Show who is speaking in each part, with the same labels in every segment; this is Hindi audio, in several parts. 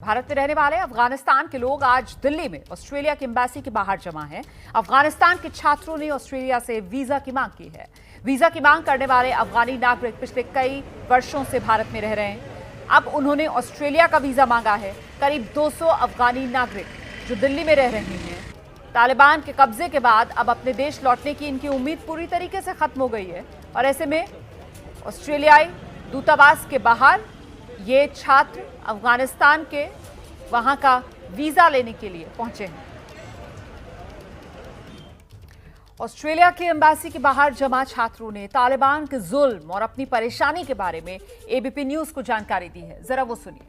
Speaker 1: भारत में रहने वाले अफगानिस्तान के लोग आज दिल्ली में ऑस्ट्रेलिया की एम्बेसी के बाहर जमा हैं। अफगानिस्तान के छात्रों ने ऑस्ट्रेलिया से वीजा की मांग की है। वीजा की मांग करने वाले अफगानी नागरिक पिछले कई वर्षों से भारत में रह रहे हैं। अब उन्होंने ऑस्ट्रेलिया का वीजा मांगा है। करीब 200 अफगानी नागरिक जो दिल्ली में रह रहे हैं, तालिबान के कब्जे के बाद अब अपने देश लौटने की इनकी उम्मीद पूरी तरीके से खत्म हो गई है और ऐसे में ऑस्ट्रेलियाई दूतावास के बाहर ये छात्र अफगानिस्तान के वहां का वीजा लेने के लिए पहुंचे हैं। ऑस्ट्रेलिया के एम्बेसी के बाहर जमा छात्रों ने तालिबान के जुल्म और अपनी परेशानी के बारे में एबीपी न्यूज को जानकारी दी है। जरा वो सुनिए।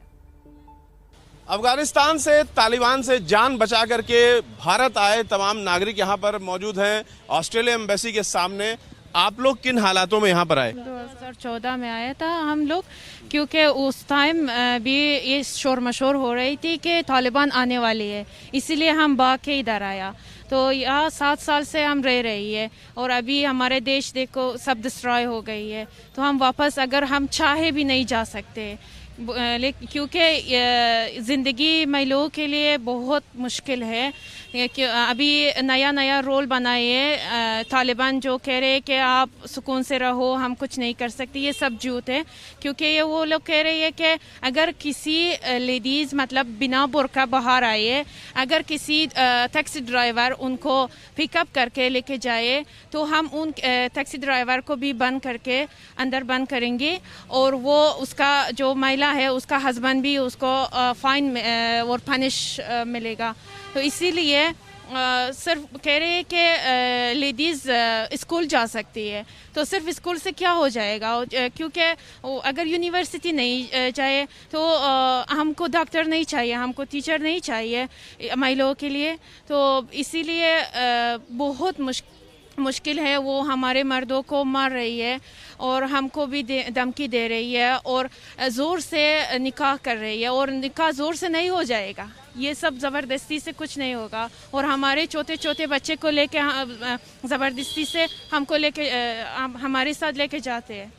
Speaker 2: अफगानिस्तान से तालिबान से जान बचा करके भारत आए तमाम नागरिक यहाँ पर मौजूद हैं ऑस्ट्रेलिया एम्बेसी के सामने। आप लोग किन हालातों में यहाँ पर आए?
Speaker 3: 2014 में आया था हम लोग, क्योंकि उस टाइम भी ये शोर मशोर हो रही थी कि तालिबान आने वाली है, इसीलिए हम भाग के इधर आया। तो यहाँ 7 साल से हम रह रही है और अभी हमारे देश देखो सब डिस्ट्रॉय हो गई है, तो हम वापस अगर हम चाहे भी नहीं जा सकते, क्योंकि ज़िंदगी में लोगों के लिए बहुत मुश्किल है। कि अभी नया नया रोल बनाए तालिबान जो कह रहे हैं कि आप सुकून से रहो, हम कुछ नहीं कर सकते, ये सब झूठ है। क्योंकि ये वो लोग कह रहे हैं कि अगर किसी लेडीज़ मतलब बिना बुर्का बाहर आए, अगर किसी टैक्सी ड्राइवर उनको पिकअप करके लेके जाए, तो हम उन टैक्सी ड्राइवर को भी बंद करके अंदर बंद करेंगे और वो उसका जो महिला है उसका हस्बैंड भी उसको फाइन और पनिश मिलेगा। तो इसीलिए सिर्फ कह रहे हैं कि लेडीज़ स्कूल जा सकती है, तो सिर्फ स्कूल से क्या हो जाएगा? क्योंकि अगर यूनिवर्सिटी नहीं जाए तो हमको डॉक्टर नहीं चाहिए, हमको टीचर नहीं चाहिए महिलाओं के लिए। तो इसीलिए बहुत मुश्किल है। वो हमारे मर्दों को मार रही है और हमको भी धमकी दे रही है और ज़ोर से निकाह कर रही है, और निकाह ज़ोर से नहीं हो जाएगा, ये सब ज़बरदस्ती से कुछ नहीं होगा। और हमारे छोटे छोटे बच्चे को लेके ज़बरदस्ती से हमको लेके हमारे साथ लेके जाते हैं।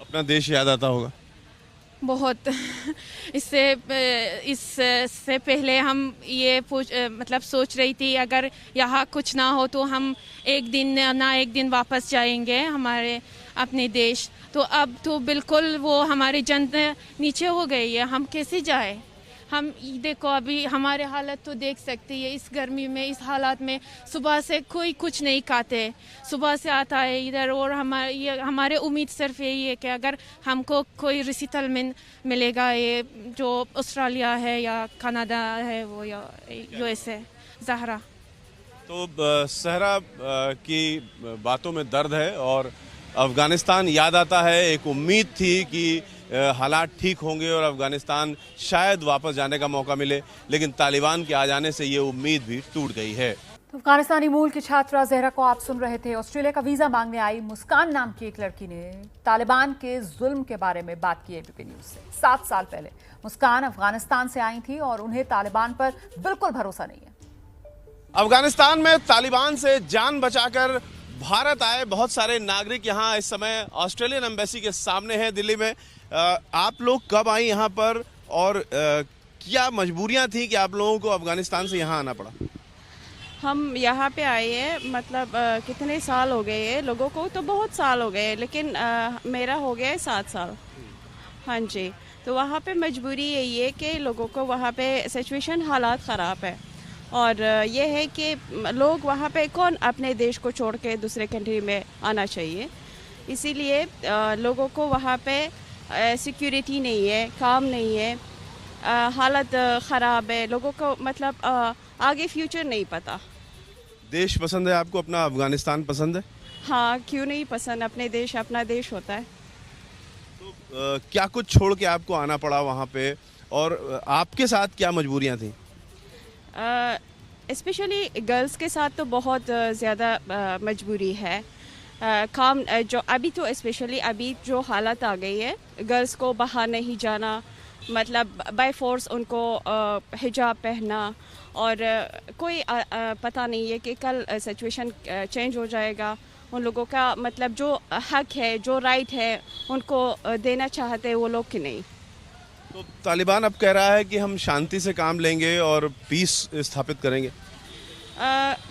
Speaker 2: अपना देश याद आता होगा
Speaker 3: बहुत। इससे पहले हम ये मतलब सोच रही थी अगर यहाँ कुछ ना हो तो हम एक दिन वापस जाएंगे हमारे अपने देश। तो अब तो बिल्कुल वो हमारी जंत नीचे हो गई है, हम कैसे जाए? हम देखो अभी हमारे हालत तो देख सकते हैं, इस गर्मी में, इस हालात में सुबह से कोई कुछ नहीं खाते, सुबह से आता है इधर। और हमारे उम्मीद सिर्फ यही है कि अगर हमको कोई रिसेटलमेंट मिलेगा, ये जो ऑस्ट्रेलिया है या कनाडा है वो या यूएसए। ज़हरा
Speaker 2: तो सहरा की बातों में दर्द है और अफगानिस्तान याद आता है। एक उम्मीद थी कि हालात ठीक होंगे और अफगानिस्तान शायद वापस जाने का मौका मिले, लेकिन तालिबान के आ जाने से ये उम्मीद भी टूट गई है।
Speaker 1: तो अफगानिस्तानी मूल की छात्रा ज़हरा को आप सुन रहे थे। ऑस्ट्रेलिया का वीजा मांगने आई मुस्कान नाम की एक लड़की ने तालिबान के जुल्म के बारे में बात की एबीपी न्यूज से। 7 साल पहले मुस्कान अफगानिस्तान से आई थी और उन्हें तालिबान पर बिल्कुल भरोसा नहीं है।
Speaker 2: अफगानिस्तान में तालिबान से जान बचाकर भारत आए बहुत सारे नागरिक यहाँ इस समय ऑस्ट्रेलियन एम्बेसी के सामने हैं दिल्ली में। आप लोग कब आई यहाँ पर और क्या मजबूरियाँ थी कि आप लोगों को अफगानिस्तान से यहाँ आना पड़ा?
Speaker 4: हम यहाँ पे आए हैं मतलब कितने साल हो गए हैं, लोगों को तो बहुत साल हो गए, लेकिन मेरा हो गया है 7 साल। हाँ जी। तो वहाँ पे मजबूरी यही है कि लोगों को वहाँ पे सिचुएशन हालात ख़राब है और ये है कि लोग वहाँ पे कौन अपने देश को छोड़ के दूसरे कंट्री में आना चाहिए। इसीलिए लोगों को वहाँ पे सिक्योरिटी नहीं है, काम नहीं है, हालत ख़राब है, लोगों को मतलब आगे फ्यूचर नहीं पता।
Speaker 2: देश पसंद है आपको अपना? अफगानिस्तान पसंद है?
Speaker 4: हाँ, क्यों नहीं पसंद, अपने देश अपना देश होता है।
Speaker 2: तो क्या कुछ छोड़ के आपको आना पड़ा वहाँ पे और आपके साथ क्या मजबूरियाँ थी?
Speaker 4: स्पेशली गर्ल्स के साथ तो बहुत ज़्यादा मजबूरी है। काम जो अभी तो स्पेशली अभी जो हालत आ गई है, गर्ल्स को बाहर नहीं जाना, मतलब बाय फोर्स उनको हिजाब पहनना, और कोई पता नहीं है कि कल सिचुएशन चेंज हो जाएगा। उन लोगों का मतलब जो हक है, जो राइट है, उनको देना चाहते हैं वो लोग कि नहीं।
Speaker 2: तो तालिबान अब कह रहा है कि हम शांति से काम लेंगे और पीस स्थापित करेंगे।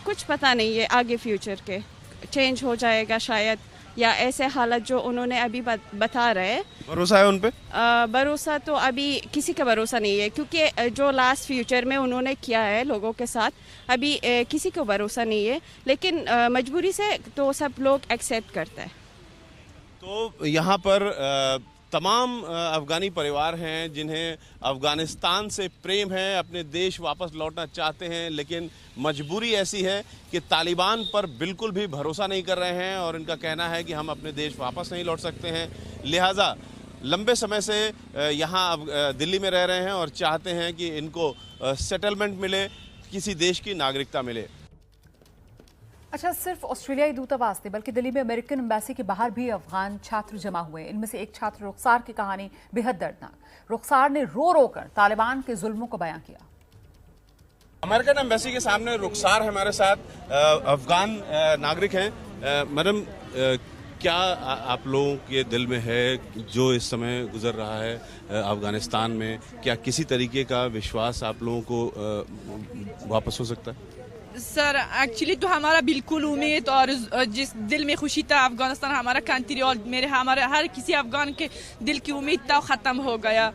Speaker 4: कुछ पता नहीं है, आगे फ्यूचर के चेंज हो जाएगा शायद, या ऐसे हालत जो उन्होंने अभी बता रहे।
Speaker 2: भरोसा है उन पे?
Speaker 4: भरोसा तो अभी किसी का भरोसा नहीं है, क्योंकि जो लास्ट फ्यूचर में उन्होंने किया है लोगों के साथ, अभी किसी को भरोसा नहीं है। लेकिन मजबूरी से तो सब लोग एक्सेप्ट करते हैं।
Speaker 2: तो यहाँ पर तमाम अफगानी परिवार हैं जिन्हें अफगानिस्तान से प्रेम है, अपने देश वापस लौटना चाहते हैं, लेकिन मजबूरी ऐसी है कि तालिबान पर बिल्कुल भी भरोसा नहीं कर रहे हैं और इनका कहना है कि हम अपने देश वापस नहीं लौट सकते हैं। लिहाजा लंबे समय से यहाँ दिल्ली में रह रहे हैं और चाहते हैं कि इनको सेटलमेंट मिले, किसी देश की नागरिकता मिले।
Speaker 1: अच्छा, सिर्फ ऑस्ट्रेलियाई दूतावास नहीं बल्कि दिल्ली में अमेरिकन एम्बेसी के बाहर भी अफगान छात्र जमा हुए हैं। इनमें से एक छात्र रुखसार की कहानी बेहद दर्दनाक। रुखसार ने रो रो कर तालिबान के जुल्मों को बयां किया।
Speaker 2: अमेरिकन एम्बेसी के सामने रुखसार हमारे साथ, अफगान नागरिक हैं। मैडम, क्या आप लोगों के दिल में है जो इस समय गुजर रहा है अफगानिस्तान में? क्या किसी तरीके का विश्वास आप लोगों को वापस हो सकता है?
Speaker 5: सर एक्चुअली तो हमारा बिल्कुल उम्मीद और जिस दिल में खुशी था अफगानिस्तान हमारा कंट्री, और हमारे हर किसी अफगान के दिल की उम्मीद था ख़त्म हो गया।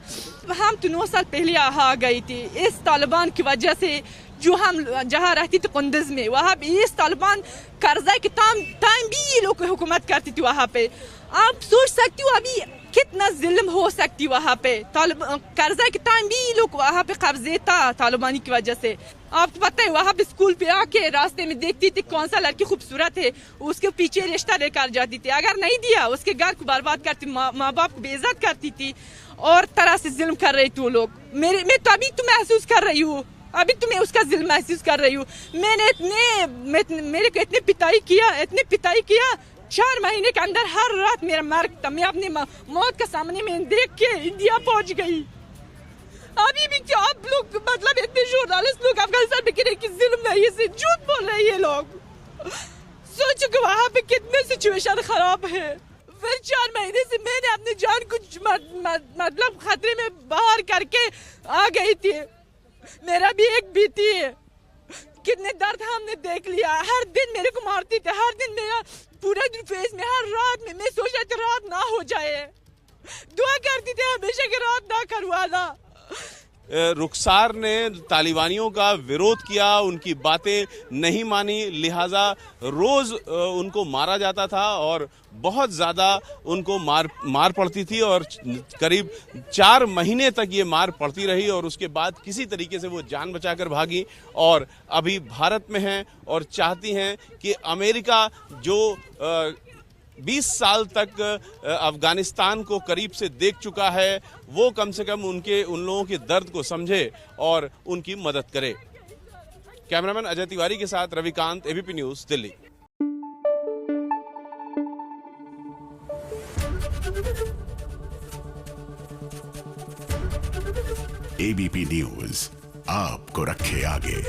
Speaker 5: हम तो 9 साल पहले आ गई थी इस तालिबान की वजह से। जो हम जहाँ रहती थी कुंदज में, वहाँ पे इस तालिबान कर्जा के टाइम भी ये लोग हुकूमत करती थी वहाँ पे। आप सोच सकती हो अभी कितना जुल्म हो सकती वहाँ पे। कर्जा के टाइम भी लोग वहाँ पे कब्जे था तालिबानी की वजह से। आपको पता है वहाँ पे स्कूल पे आके रास्ते में देखती थी कौन सा लड़की खूबसूरत है, उसके पीछे रिश्ता लेकर जाती थी। अगर नहीं दिया उसके घर को बर्बाद करती, माँ बाप को बेइज्जत करती थी और तरह से जुल्म कर रही थी वो लोग। मैं तो अभी तो महसूस कर रही हूँ, अभी तो मैं उसका जुल्म महसूस कर रही हूँ। मेरे को इतने पिटाई किया 4 महीने के अंदर। हर रात मेरा मर था, मैं अपनी मौत के सामने में देख के इंडिया पहुंच गई। अभी भी क्या आप लोग मतलब इतने जर्नलिस्ट लोग अफगानिस्तान में किसी की जुल्म नहीं से झूठ बोल रहे हैं ये लोग। सोचो कि वहाँ पे कितने सिचुएशन खराब है। फिर 4 महीने से मैंने अपनी जान को मतलब खतरे में बाहर करके आ गई थी। मेरा भी एक बीती है, कितने दर्द हमने देख लिया। हर दिन मेरे को मारती थी, हर दिन मेरा पूरा दिन फेस में, हर रात में मैं सोच रही थी रात ना हो जाए, दुआ करती थी हमेशा कि रात ना करवाना।
Speaker 2: रुखसार ने तालिबानियों का विरोध किया, उनकी बातें नहीं मानी, लिहाजा रोज उनको मारा जाता था और बहुत ज़्यादा उनको मार पड़ती थी और करीब 4 महीने तक ये मार पड़ती रही और उसके बाद किसी तरीके से वो जान बचाकर भागी और अभी भारत में हैं और चाहती हैं कि अमेरिका जो 20 साल तक अफगानिस्तान को करीब से देख चुका है, वो कम से कम उन लोगों के दर्द को समझे और उनकी मदद करे। कैमरामैन अजय तिवारी के साथ Ravikant, ABP news, Delhi.
Speaker 6: ABP news आपको रखे आगे।